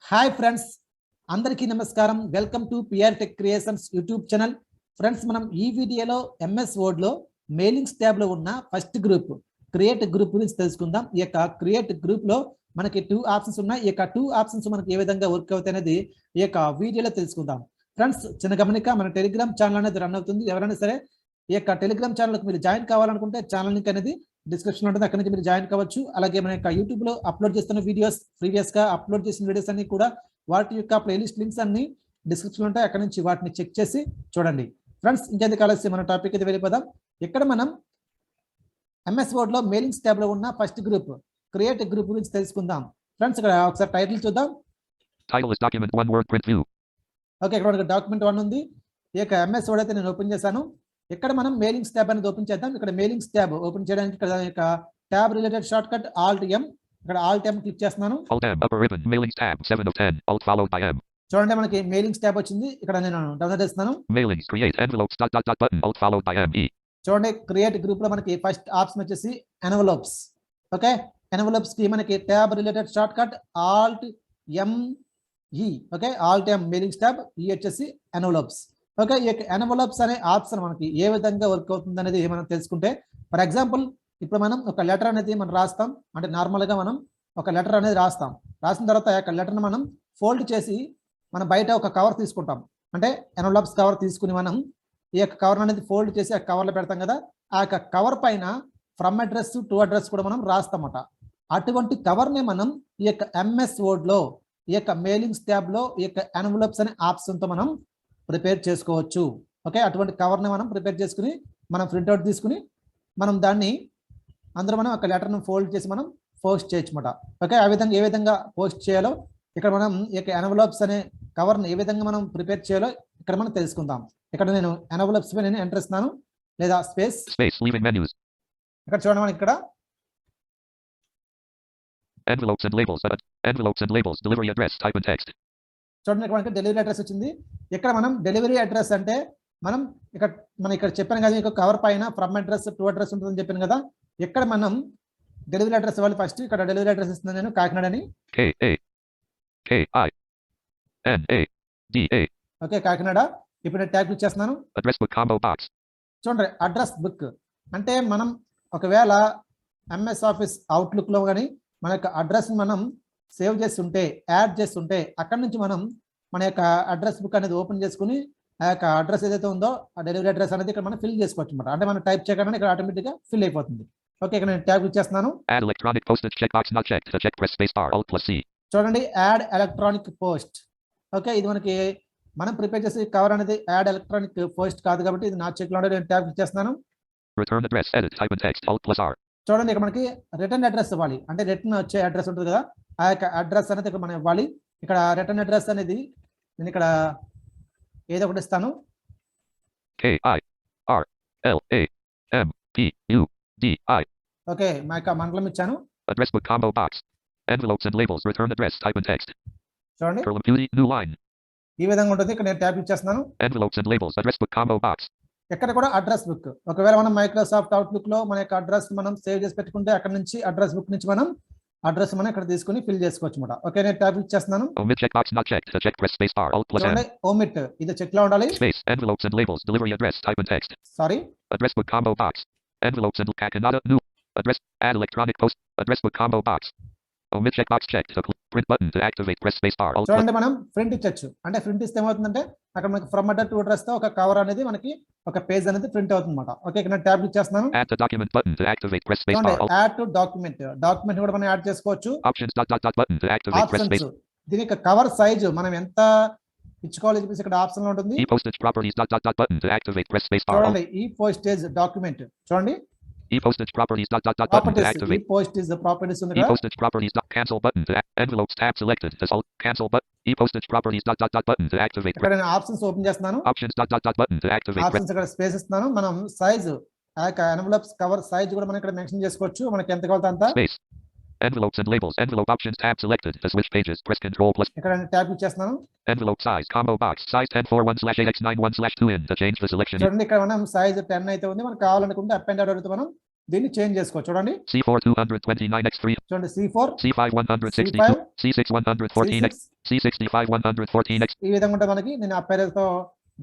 Hi friends, అందరికీ నమస్కారం. Welcome to PR tech creations YouTube channel. Friends, మనం ఈ వీడియోలో ఎంఎస్ వర్డ్లో మెయిలింగ్స్ ట్యాబ్లో ఉన్న ఫస్ట్ గ్రూప్ క్రియేట్ గ్రూప్ గురించి తెలుసుకుందాం. ఈ యొక్క క్రియేట్ గ్రూప్లో మనకి 2 ఆప్షన్స్ ఉన్నాయి. ఈ యొక్క 2 ఆప్షన్స్ మనకి ఏ విధంగా వర్క్ అవుతాయి అనేది ఈ యొక్క వీడియోలో తెలుసుకుందాం. ఫ్రెండ్స్, చిన్న గమనిక, మన టెలిగ్రామ్ ఛానల్ అనేది రన్ అవుతుంది. ఎవరైనా సరే ఈ యొక్క టెలిగ్రామ్ ఛానల్కి మీరు జాయిన్ కావాలనుకుంటే ఛానల్ లింక్ అనేది డిస్క్రిప్షన్ ఉంటుంది, అక్కడ నుంచి మీరు జాయిన్ కావచ్చు. అలాగే మన యొక్క యూట్యూబ్లో అప్లోడ్ చేస్తున్న వీడియోస్, ప్రీవియస్గా అప్లోడ్ చేసిన వీడియోస్ అన్ని కూడా వాటి యొక్క ప్లేలిస్ట్ లింక్స్ అన్ని డిస్క్రిప్షన్లో ఉంటాయి, అక్కడ నుంచి వాటిని చెక్ చేసి చూడండి. ఫ్రెండ్స్, ఇంకెందుకు ఆలస్యం, మన టాపిక్ అయితే వెళ్ళిపోదాం. ఇక్కడ మనం ఎంఎస్ వర్డ్లో మెయిలింగ్స్ ట్యాబ్లో ఉన్న ఫస్ట్ గ్రూప్ క్రియేట్ గ్రూప్ గురించి తెలుసుకుందాం. ఫ్రెండ్స్, ఇక్కడ ఒకసారి టైటిల్ చూద్దాం. ఓకే, ఇక్కడ డాక్యుమెంట్ 1 ఉంది. ఈ యొక్క ఎంఎస్ వర్డ్ అయితే నేను ఓపెన్ చేశాను. ఇక్కడ మనం మెయిలింగ్స్ ట్యాబ్ అనేది ఓపెన్ చేద్దాం. ఇక్కడ మెయిలింగ్స్ ట్యాబ్ ఓపెన్ చేయడానికి ఇక్కడ tab related short cut Alt M. ఇక్కడ Alt M క్లిక్ చేస్తున్నాను. చూడండి, మనకి మెయిలింగ్స్ ట్యాబ్ వచ్చింది. ఇక్కడ నేను డౌన్లోడ్ చేస్తున్నాను. చూడండి, క్రియేట్ గ్రూప్ లో మనకి ఫస్ట్ ఆప్షన్ వచ్చేసి ఎన్వలప్స్. ఓకే, ఎన్వలప్స్ కి మనకి tab related short cut Alt M E. Okay, Alt M mailings tab, ఈ వచ్చేసి ఎన్వలప్స్. ఓకే, ఈ ఎన్వలప్స్ అనే ఆప్షన్ మనకి ఏ విధంగా వర్క్ అవుతుంది అనేది మనం తెలుసుకుంటే, ఫర్ ఎగ్జాంపుల్ ఇప్పుడు మనం ఒక లెటర్ అనేది మనం రాస్తాం. అంటే నార్మల్గా మనం ఒక లెటర్ అనేది రాస్తాం. రాసిన తర్వాత ఆ యొక్క లెటర్ని మనం ఫోల్డ్ చేసి మనం బయట ఒక కవర్ తీసుకుంటాం. అంటే ఎన్వలప్స్ కవర్ తీసుకుని మనం ఈ యొక్క కవర్ అనేది ఫోల్డ్ చేసి ఆ కవర్లో పెడతాం కదా. ఆ యొక్క కవర్ పైన ఫ్రమ్ అడ్రస్ టు అడ్రస్ కూడా మనం రాస్తామట. అటువంటి కవర్ని మనం ఈ యొక్క ఎంఎస్ వర్డ్లో ఈ యొక్క మెయిలింగ్స్ ట్యాబ్లో ఈ యొక్క ఎన్వలప్స్ అనే ఆప్షన్తో మనం ప్రిపేర్ చేసుకోవచ్చు. ఓకే, అటువంటి కవర్ని మనం ప్రిపేర్ చేసుకుని మనం ప్రింట్అవుట్ తీసుకుని మనం దాన్ని అందులో మనం ఒక లెటర్ను ఫోల్డ్ చేసి మనం పోస్ట్ చేయొచ్చు అన్నమాట. ఓకే, ఆ విధంగా ఏ విధంగా పోస్ట్ చేయాలో ఇక్కడ మనం ఈ యొక్క ఎన్వలప్స్ అనే కవర్ని ఏ విధంగా మనం ప్రిపేర్ చేయాలో ఇక్కడ మనం తెలుసుకుందాం. ఇక్కడ నేను ఎన్వలప్స్ పై నేను ఎంటర్ ఇస్తున్నాను, లేదా స్పేస్. ఇక్కడ చూడండి, మనకి ఇక్కడ envelopes and labels delivery address type and text. చూడండి, ఇక్కడ మనకి డెలివరీ అడ్రస్ వచ్చింది. ఇక్కడ మనం డెలివరీ అడ్రస్ అంటే మనం ఇక్కడ చెప్పాను కదా, మీకు కవర్ పైన ఫ్రమ్ అడ్రస్ టు అడ్రస్ ఉంటుందని చెప్పాను కదా. ఇక్కడ మనం డెలివరీ అడ్రస్ ఇవ్వాలి. ఫస్ట్ ఇక్కడ డెలివరీ అడ్రస్ ఇస్తున్నాను నేను, కాకినాడ అని. ఓకే, కాకినాడ. ఇప్పుడు నేను ట్యాగ్ క్లిక్ చేస్తున్నాను. Address book combo box. చూడండి, అడ్రస్ బుక్ అంటే మనం ఒకవేళ ఎంఎస్ ఆఫీస్ అవుట్లుక్లో కానీ మన యొక్క అడ్రస్ మనం సేవ్ చేస్తుంటే, యాడ్ చేస్తుంటే, అక్కడ నుంచి మనం మన యొక్క అడ్రస్ బుక్ అనేది ఓపెన్ చేసుకుని ఆ యొక్క అడ్రస్ ఏదైతే ఉందో ఆ డెలివరీ అడ్రస్ అనేది ఇక్కడ మనం ఫిల్ చేసుకోవచ్చు అనమాట. అంటే మనం టైప్ చేయగానే ఇక్కడ ఆటోమేటిక్గా ఫిల్ అయిపోతుంది. ఓకే, ఇక్కడ నేను ట్యాగ్ ఇచ్చేస్తున్నాను. చూడండి, యాడ్ ఎలక్ట్రానిక్ పోస్ట్. ఓకే, ఇది మనకి మనం ప్రిపేర్ చేసే కవర్ అనేది యాడ్ ఎలక్ట్రానిక్ పోస్ట్ కాదు కాబట్టి ఇది నా చెక్లో ఉండే. నేను ట్యాగ్ ఇచ్చేస్తున్నాను. చూడండి, ఇక్కడ మనకి రిటర్న్ అడ్రస్ ఇవ్వాలి. అంటే రిటర్న్ వచ్చే అడ్రస్ ఉంటుంది కదా, ఆ యొక్క అడ్రస్ అనేది ఇక్కడ మనం ఇవ్వాలి. ఇక్కడ రిటర్న్ అడ్రస్ అనేది నేను ఇక్కడ ఏదో ఒకటి ఇస్తాను. ఓకే, మా యొక్క మండలం ఇచ్చాను. Address book combo box envelopes and labels return address type and text. చూడండి, new line. ఈ విధంగా ఉంటుంది. ఇక్కడ నేను ట్యాప్ ఇచ్చేస్తున్నాను. envelopes and labels address book combo box. ఎక్కడ కూడా అడ్రస్ బుక్. ఒకవేళ మనం మైక్రోసాఫ్ట్ అవుట్లుక్ లో మన యొక్క అడ్రస్ మనం సేవ్ చేసి పెట్టుకుంటే అక్కడ నుంచి అడ్రస్ బుక్ నుంచి మనం అడ్రస్ మనం ఇక్కడ తీసుకుని ఫిల్ చేసుకోవచ్చు అన్నమాట. ఓకే, నేను ట్యాబ్ ఇచ్చేస్తున్నాను. omit check box not checked. check press space bar alt plus m. omit ఇది చెక్ లో ఉండాలి. space envelopes and labels delivery address type and text. Sorry, address book combo box envelopes and Canada new address add electronic post address book combo box. omit check box checked. print button to activate press space bar alt. చూడండి, మనం print ఇచ్చొచ్చు. అంటే print ఇస్తే ఏమవుతుందంటే అక్కడ మనకి from address to address తో ఒక cover అనేది మనకి ఒక పేజ్ అనేది ప్రింట్ అవుతుంది అన్నమాట. ఓకే, ఇక్కడ నేను ట్యాబ్ ఇచ్చేస్తున్నాను. add to document button to activate press space bar alt. Add to document కూడా మనం యాడ్ చేసుకోవచ్చు. options button to activate press space. దీని యొక్క కవర్ సైజ్ మనం ఎంత ఇచ్చుకోవాలి చెప్పేసి ఇక్కడ ఆప్షన్ లో ఉంటుంది. e-postage properties button to activate press space bar alt. చూడండి, ఈ పోస్టేజ్ డాక్యుమెంట్. చూడండి, e-postage properties button to activate. e-postage properties ఉంది కదా. e-postage properties cancel button to envelopes tab selected as alt cancel button. e-postage properties button to activate. ఇక్కడ నేను options open చేస్తున్నాను. options button to activate. Options ఇక్కడ space ఇస్తున్నాను. మనం size ఆ యొక్క ఎన్వలప్స్ కవర్ సైజ్ కూడా మనం ఇక్కడ మెన్షన్ చేసుకోవచ్చు. మనకి ఎంత కావాలంటే అంత. space envelopes and labels envelope options tab selected to switch pages press control plus. ఇక్కడ నేను ట్యాబ్ ఇచ్చేస్తున్నాను. envelope size combo box size 1041/AX91/2 in to change the selection. చూడండి, ఇక్కడ మనం సైజ్ 10 అయితే ఉంది. మనకు కావాలనుకుంటే అప్ అండ్ డౌన్ అవుతుంది. మనం దీన్ని చేంజ్ చేసుకోవచ్చు. చూడండి C4 229x3. చూడండి C4 C5 162. C5 C6 114x. C65 114x. ఈ విధంగా ఉంటే మనకి నేను అప్పైర్ తో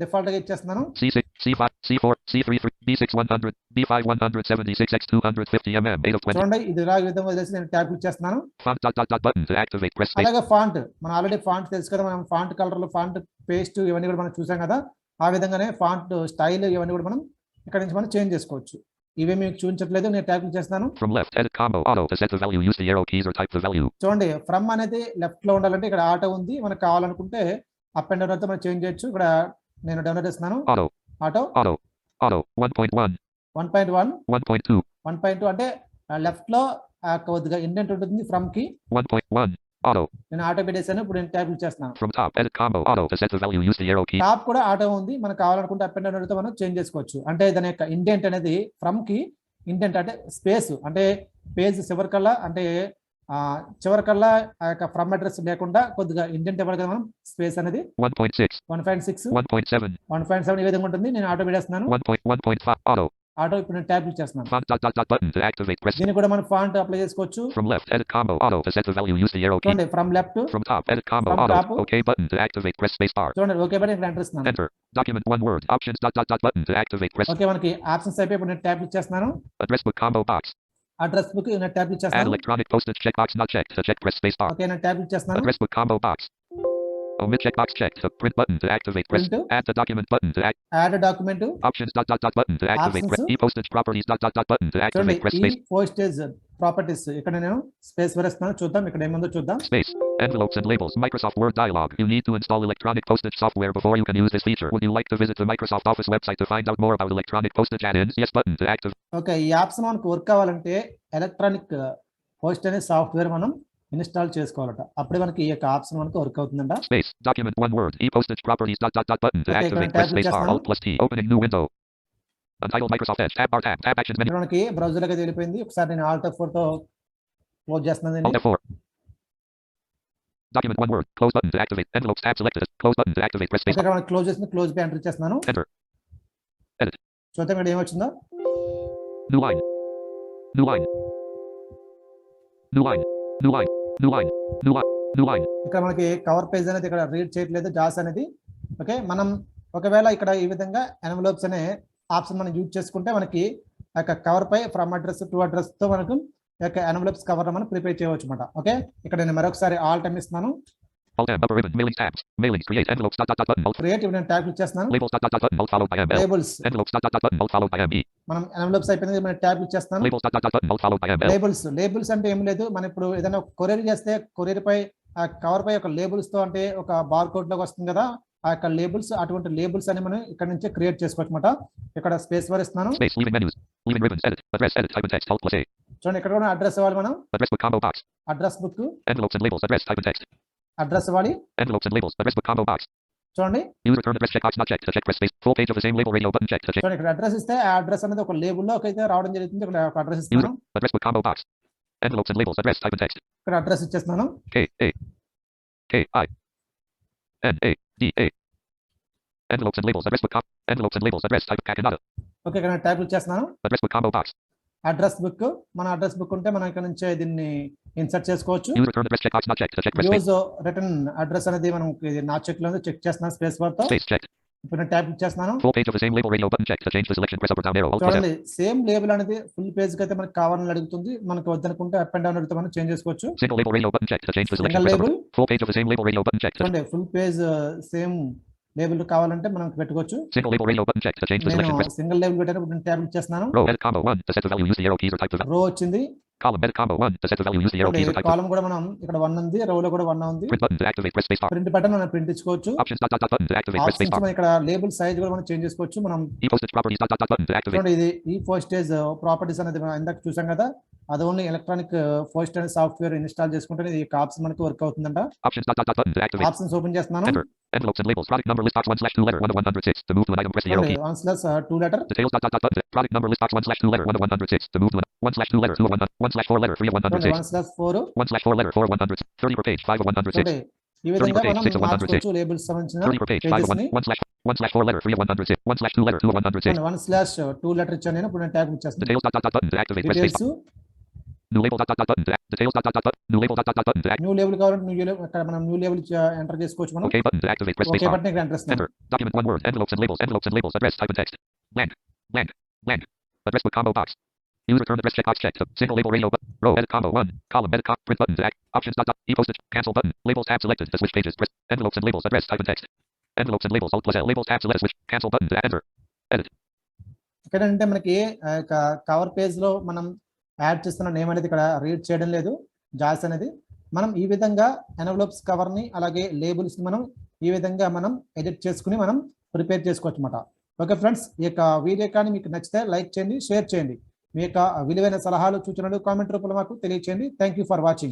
డిఫాల్ట్ గా ఇచ్చేస్తున్నాను. C6 C5 C4 C3 B6 100 B5 176x 250 mm 8 of 20. చూడండి ఇది ఇలా ఈ విధంగా వదిలేసి నేను ట్యాబ్ క్లిక్ చేస్తున్నాను. Font button to activate press space. అలాగే ఫాంట్ మనం ఆల్రెడీ ఫాంట్ తెలుసు కదా, మనం ఫాంట్ కలర్లు ఫాంట్ పేస్ట్ ఇవన్నీ కూడా మనం చూసాం కదా, ఆ విధంగానే ఫాంట్ స్టైల్ ఇవన్నీ కూడా మనం ఇక్కడ నుంచి మనం చేంజ్ చేసుకోవచ్చు. ఇవే మీకు చూపించట్లేదు, నేను ట్యాబ్ క్లిక్ చేస్తున్నాను. From left edit combo auto to set the value, use the arrow keys or type the value. చూడండి ఫ్రమ్ అనేది లెఫ్ట్ లో ఉండాలంటే ఇక్కడ ఆటో ఉంది, మనకు కావాలనుకుంటే అప్ అండ్ డౌన్ అయితే మనం చేంజ్ చేయొచ్చు. ఇక్కడ నేను డౌన్లోడ్ చేస్తున్నాను. Auto 1.1 1.2 అంటే లెఫ్ట్ లో కొద్దిగా ఇండెంట్ ఉంటుంది ఫ్రమ్ కి. 1.1 auto. నేను ఆటో పెట్టేసాను. ఇప్పుడు నేను ట్యాబ్ క్లిక్ చేస్తున్నాను. From top edit combo auto to set the value, use the arrow key. Top కూడా ఆటో ఉంది, మనకు కావాలనుకుంటే అప్ అండ్ డౌన్ అయితే మనం చేంజ్ చేసుకోవచ్చు. అంటే దాని యొక్క ఇండెంట్ అనేది ఫ్రమ్ కి ఇండెంట్ అంటే స్పేస్, అంటే పేజ్ చివరికల్లా అంటే చివరికల్లా ఆ యొక్క ఫ్రమ్ అడ్రస్ లేకుండా కొద్దిగా ఇండెంట్ ఇవ్వాలి కదా మనం, స్పేస్ అనేది 1.6 1.7 1.7 ఈ విధంగా ఉంటుంది. నేను ఆటో పెట్టేస్తున్నాను. 1.5 auto. ఆటో ఇప్పుడు నేను ట్యాబ్ క్లిక్ చేస్తున్నాను. Font button to activate press. దీన్ని కూడా మనం ఫాంట్ అప్లై చేసుకోవచ్చు. From left edit combo auto to set the value, use the arrow key. చూడండి from left. From top edit combo From auto. top. OK button to activate press space bar. చూడండి okay button ఇక్కడ enter ఇస్తున్నాను. Enter. Document one word. Options button to activate press. Okay మనకి options అయిపోయి ఇప్పుడు నేను tab click చేస్తున్నాను. Address book combo box. Address book నేను tab click Add చేస్తున్నాను. electronic postage checkbox not checked. To check press space bar. Okay నేను tab click చేస్తున్నాను. Address book combo box. Omit checkbox checked. To print button to activate press. Print. Add the document button to act. Add document. Options button to activate press. Options. E-postage properties button to చూడండి activate press ఈ space. Postage properties ఇక్కడ నేను space వేస్తున్నాను. చూద్దాం ఇక్కడ ఏముందో చూద్దాం. Space. Envelopes and labels. Microsoft Word dialog. You need to install electronic postage software before you can use this feature. Would you like to visit the Microsoft Office website to find out more about electronic postage add-ins? Yes button to activate. Okay ఈ apps మనకు work కావాలంటే electronic post అనే software మనం install చేసుకోవాలట, అప్పుడే మనకి ఈ యొక్క option మనకు వర్క్ అవుతుందంట. Space. Document one word. E-postage properties button to Okay, activate ఇక్కడ press tab space bar. చేస్తున్నాను. Alt plus T. Opening new window. Untitled Microsoft Edge. Tab bar tab actions menu. ఇక్కడ మనకి బ్రౌజర్ లోకి వెళ్ళిపోయింది. ఒకసారి నేను Alt F4 తో close చేస్తున్నాను. Alt F4. Document one word. Close button to activate. Envelopes tab selected. Close button to activate press space. ఇక్కడ మనం క్లోజ్ చేసిన క్లోజ్ పై ఎంటర్ చేస్తున్నాను. Enter. Edit. చూద్దాం ఇక్కడ ఏమొచ్చిందో. New line. New line. New line. New line. New line. New line. New line. ఇక్కడ మనకి cover page అనేది ఇక్కడ రీడ్ చేయట్లేదు జాస్ అనేది. ఓకే మనం ఒకవేళ ఇక్కడ ఈ విధంగా ఎన్వలప్స్ అనే ఆప్షన్ మనం యూజ్ చేసుకుంటే మనకి ఆ యొక్క కవర్ పై ఫ్రమ్ అడ్రస్ టు అడ్రస్ తో మనకు ఈ యొక్క ఎన్వలప్స్ కవర్ మనం ప్రిపేర్ చేయవచ్చు అన్నమాట. ఓకే ఇక్కడ నేను మరొకసారి ఆల్ టైమ్ ఇస్తున్నాను. Alt M upper ribbon mailing tabs. Mailings create envelopes button alt. Create నేను ట్యాబ్ క్లిక్ చేస్తున్నాను. Labels button alt followed by M. Labels Envelopes button alt followed by M. E. మనం envelopes అయిపోయింది, నేను tab click చేస్తున్నాను. Labels button alt followed by M. Labels అంటే ఏం లేదు, మనం ఇప్పుడు ఏదైనా కొరియర్ చేస్తే కొరియర్ పై ఆ కవర్ పై ఒక లేబుల్స్ తో అంటే ఒక బార్ కోడ్ లోకి వస్తుంది కదా, ఆ యొక్క లేబుల్స్ అటువంటి లేబుల్స్ అని మనం ఇక్కడ నుంచి క్రియేట్ చేసుకోవచ్చు అన్నమాట. ఇక్కడ స్పేస్ బార్ ఇస్తున్నాను. Space leaving menus. Leaving ribbons edit. Address edit type and text alt plus A. చూడండి ఇక్కడ కూడా అడ్రస్ ఇవ్వాలి మనం. Address book combo box. Address book. Envelopes and labels address type and text. Address ఇవ్వాలి. Envelopes and labels address book combo box. చూడండి Use return address checkbox not checked. To check press space. Full page of the same label radio button checked. To check. చూడండి ఇక్కడ address ఇస్తే ఆ address అనేది ఒక label లో అయితే రావడం జరుగుతుంది. ఇక్కడ ఒక అడ్రస్ ఇస్తున్నాను. Address book combo box. Envelopes and labels address type and text. ఇక్కడ అడ్రస్ ఇచ్చేస్తున్నాను. K A K I N A D A. Envelopes and labels address book envelopes and labels address type Kakanada. Okay ఇక్కడ నేను type చేస్తున్నాను. Address book combo box. Address book, మన address book ఉంటే మనం ఇక్కడ నుంచి దీన్ని ఇన్సర్ట్ చేసుకోవచ్చు. Use return address checkbox not checked. To check press space. Use return address అనేది మనం ఇది నా చెక్ లో చెక్ చేస్తున్నాను స్పేస్ బార్ తో. Space checked. ఇప్పుడు నేను టైప్ చేస్తున్నాను. Full page of the same label radio button checked. To change the selection press up or down arrow. Alt plus F. చూడండి సేమ్ లేబుల్ అనేది ఫుల్ పేజ్ కి అయితే మనకు కావాలని అడుగుతుంది. మనకు వద్దనుకుంటే అప్ అండ్ డౌన్ అడిగితే మనం చేంజ్ చేసుకోవచ్చు. Single label radio button checked. To change the selection Single press up. label. Full page of the same label radio button checked. చూడండి ఫుల్ పేజ్ సేమ్ లేబుల్ కావాలంటే మనం పెట్టుకోవచ్చు. Single label radio button checked. To change the selection నేను press. Single label పెట్టాను. నేను tab చేస్తున్నాను. Row edit combo 1. To set the value, use the arrow keys or type the value. రో వచ్చింది. Column edit combo 1. To set the value, use the arrow keys or type the column కూడా మనం ఇక్కడ 1 ఉంది, రో లో కూడా 1 ఉంది. print button to activate press space bar. Print button మనం ప్రింట్ ఇచ్చుకోవచ్చు. Options button to activate press space options bar. మనం ఇక్కడ లేబుల్ సైజ్ కూడా మనం చేంజ్ చేసుకోవచ్చు. మనం E-postage properties button to activate. చూడండి ఇది ఈ పోస్టేజ్ ప్రాపర్టీస్ అనేది మనం ఇందాక చూసాం కదా, అది ఓన్లీ ఎలక్ట్రానిక్ పోస్ట్ అనే సాఫ్ట్వేర్ ఇన్స్టాల్ చేసుకుంటే ఈ ఆప్షన్ మనకి వర్క్ అవుతుందంట. Options button to activate. Options open చేస్తున్నాను. Enter. Envelopes and labels. Product number list box 1/2 letter 1 to 106. To move to an item, press the arrow key. 1/2 letter. Details button. Product number list box 1/2 letter 1 to 106. To move to an 1/2 letter 2 of 100. 1/4 letter 3 of 106. 1/4 1/4 letter 4 of 100. 30 per page 5 of 106. ఈ విధంగా 30 per page, మనం 6 of 106. మార్చుకోవచ్చు labels సంబంధించిన 30 per page, 5 pages of 1, ని 1/4 letter, 3 of 106, 1/2 letter, 2 of 106. 1/2 letter ఇచ్చాను నేను. ఇప్పుడు నేను ట్యాగ్ ఇచ్చేస్తాను. Details button to activate press details spacebar. New label button to details button. New label button to activate. New label కావాలంటే new label, ఇక్కడ మనం new label enter చేసుకోవచ్చు మనం. OK button to activate press okay spacebar. Button ఇక్కడ enter చేస్తాం. Enter. Document 1 word. Envelopes and labels. Envelopes and labels. Address type and text. Blank. Blank. Blank. Address book combo box. Use return address checkbox checked. Single label radio button. Row edit combo 1. Column edit print button to act. Options e-postage. Cancel button. Labels tab selected to switch pages. Press envelopes and labels. Address type and text. Envelopes and labels. Alt plus L. Labels tab select switch. Cancel button to enter. Edit. ఇక్కడ అంటే మనకి cover page లో మనం add చేస్తున్న name అనేది ఇక్కడ read చేయడం లేదు, జాస్ అనేది. మనం ఈ విధంగా ఎన్వలప్స్ కవర్ ని అలాగే లేబుల్స్ ని మనం ఈ విధంగా మనం ఎడిట్ చేసుకుని మనం ప్రిపేర్ చేసుకోవచ్చు అన్నమాట. ఓకే ఫ్రెండ్స్, ఈ యొక్క వీడియో కానీ మీకు నచ్చితే లైక్ చేయండి, షేర్ చేయండి. మీ యొక్క విలువైన సలహాలు సూచనలు కామెంట్ రూపంలో మాకు తెలియచేయండి. Thank you for watching.